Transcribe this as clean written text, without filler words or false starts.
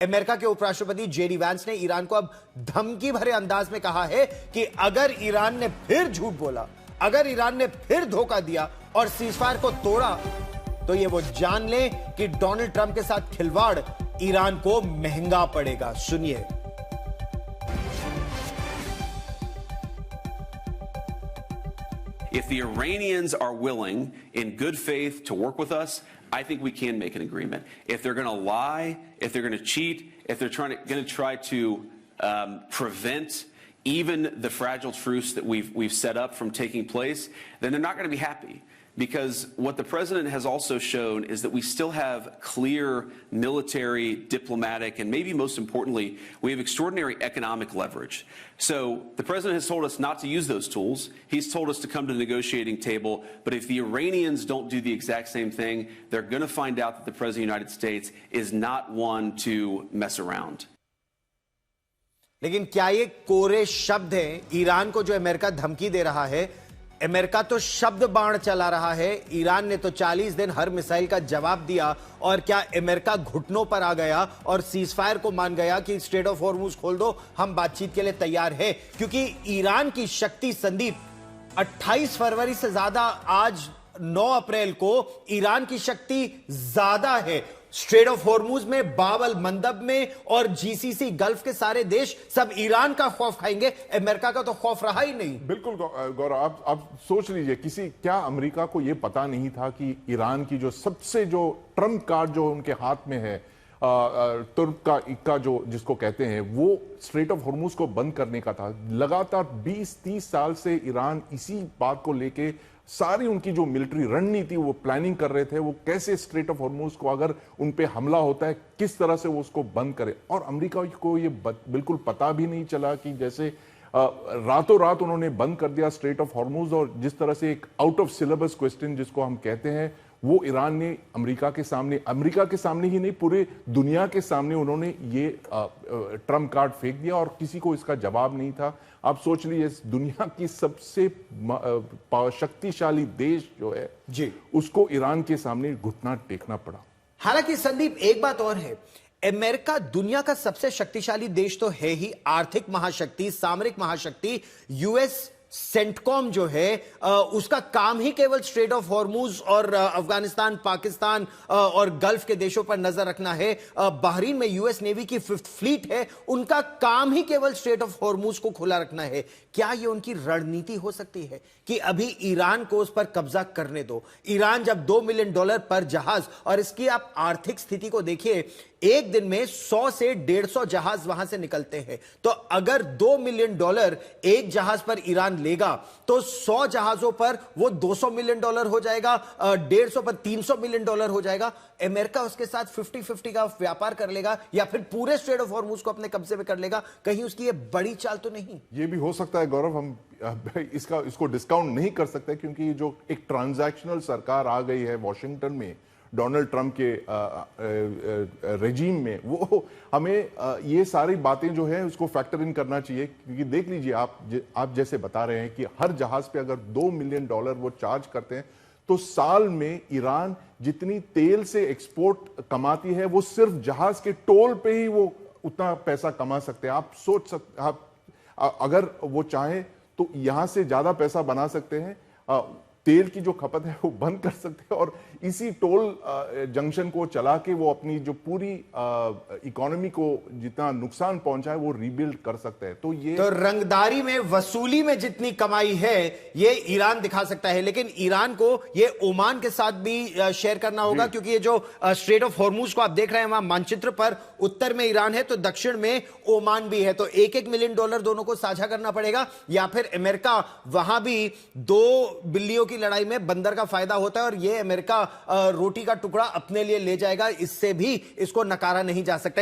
America के उपराष्ट्रपति JD Vance ने ईरान को अब धमकी भरे अंदाज में कहा है कि अगर ईरान ने फिर झूठ बोला, अगर ईरान ने फिर धोखा दिया और सीजफायर को तोड़ा, तो ये वो जान ले कि डोनाल्ड ट्रंप के साथ खिलवाड़ ईरान को महंगा पड़ेगा। सुनिए। If the Iranians are willing, in good faith, to work with us, I think we can make an agreement. If they're going to lie, if they're going to cheat, if they're going to try to prevent even the fragile truce that we've set up from taking place, then they're not going to be happy. Because what the president has also shown is that we still have clear military, diplomatic, and maybe most importantly, we have extraordinary economic leverage. So the president has told us not to use those tools. He's told us to come to the negotiating table. But if the Iranians don't do the exact same thing, they're going to find out that the president of the United States is not one to mess around. लेकिन क्या ये कोरे शब्द हैं? Iran को जो America धमकी दे रहा है, अमेरिका तो शब्द बाण चला रहा है, ईरान ने तो 40 दिन हर मिसाइल का जवाब दिया। और क्या अमेरिका घुटनों पर आ गया और सीजफायर को मान गया कि स्ट्रेट ऑफ हॉर्मुज खोल दो, हम बातचीत के लिए तैयार हैं? क्योंकि ईरान की शक्ति, संदीप, 28 फरवरी से ज्यादा आज 9 अप्रैल को ईरान की शक्ति ज्यादा है। स्ट्रेट ऑफ हॉर्मुज में, बाब अल मंदब में और जीसीसी गल्फ के सारे देश सब ईरान का खौफ खाएंगे। अमेरिका का तो खौफ रहा ही नहीं। बिल्कुल गौरव, आप सोच लीजिए, क्या अमेरिका को यह पता नहीं था कि ईरान की जो सबसे जो ट्रम्प कार्ड जो उनके हाथ में है, तुर्क का इक्का जो जिसको कहते हैं, वो स्ट्रेट ऑफ हॉर्मुज को बंद करने का था। लगातार 20-30 साल से ईरान इसी बात को लेके सारी उनकी जो मिलिट्री रणनीति वो प्लानिंग कर रहे थे, वो कैसे स्ट्रेट ऑफ हॉर्मुज को अगर उन पे हमला होता है किस तरह से वो उसको बंद करे। और अमेरिका को ये बिल्कुल पता भी नहीं चला कि जैसे रातों रात उन्होंने बंद कर दिया स्ट्रेट ऑफ हॉर्मुज। और जिस तरह से एक आउट ऑफ सिलेबस क्वेश्चन जिसको हम कहते हैं, वो ईरान ने अमेरिका के सामने ही नहीं, पूरे दुनिया के सामने उन्होंने ये ट्रम्प कार्ड फेंक दिया और किसी को इसका जवाब नहीं था। आप सोच लीजिए, दुनिया की सबसे शक्तिशाली देश जो है जी, उसको ईरान के सामने घुटना टेकना पड़ा। हालांकि संदीप, एक बात और है, अमेरिका दुनिया का सबसे शक्तिशाली देश तो है ही, आर्थिक महाशक्ति, सामरिक महाशक्ति। यूएस सेंटकॉम जो है उसका काम ही केवल स्ट्रेट ऑफ हॉर्मुज और अफगानिस्तान, पाकिस्तान और गल्फ के देशों पर नजर रखना है। बहरीन में यूएस नेवी की 5th फ्लीट है, उनका काम ही केवल स्ट्रेट ऑफ हॉर्मुज को खुला रखना है। क्या यह उनकी रणनीति हो सकती है कि अभी ईरान को उस पर कब्जा करने दो? ईरान जब $2 मिलियन पर जहाज, और इसकी आप आर्थिक स्थिति को देखिए, एक दिन में 100 से 150 जहाज वहां से निकलते हैं। तो अगर $2 मिलियन एक जहाज पर ईरान लेगा तो 100 जहाजों पर वो $200 मिलियन हो जाएगा, 150 पर $300 मिलियन हो जाएगा। अमेरिका उसके साथ 50-50 का व्यापार कर लेगा या फिर पूरे स्ट्रेट ऑफ हॉर्मुज को अपने कब्जे में कर लेगा। कहीं उसकी ये बड़ी चाल तो नहीं? ये भी हो सकता है गौरव, हम इसको डिस्काउंट नहीं कर सकते, क्योंकि जो एक ट्रांजैक्शनल सरकार आ गई है वॉशिंगटन में डोनाल्ड ट्रंप के रेजीम में, वो हमें ये सारी बातें जो है उसको फैक्टर इन करना चाहिए। क्योंकि देख लीजिए, आप जैसे बता रहे हैं कि हर जहाज पे अगर $2 मिलियन वो चार्ज करते हैं, तो साल में ईरान जितनी तेल से एक्सपोर्ट कमाती है, वो सिर्फ जहाज के टोल पे ही वो उतना पैसा कमा सकते हैं। आप सोच सकते, आप अगर वो चाहें तो यहां से ज्यादा पैसा बना सकते हैं। तेल की जो खपत है वो बंद कर सकते हैं और इसी टोल जंक्शन को चला के वो अपनी जो पूरी इकोनॉमी को जितना नुकसान पहुंचा है वो रीबिल्ड कर सकते हैं। तो रंगदारी में, वसूली में जितनी कमाई है ये ईरान दिखा सकता है, लेकिन ईरान को ये ओमान के साथ भी शेयर करना होगा। क्योंकि ये जो स्ट्रेट ऑफ हॉर्मुज को आप देख रहे हैं वहां मानचित्र पर, उत्तर में ईरान है तो दक्षिण में ओमान भी है। तो $1-1 मिलियन दोनों को साझा करना पड़ेगा, या फिर अमेरिका वहां भी 2 बिल्लियों की लड़ाई में बंदर का फायदा होता है और यह अमेरिका रोटी का टुकड़ा अपने लिए ले जाएगा। इससे भी इसको नकारा नहीं जा सकता।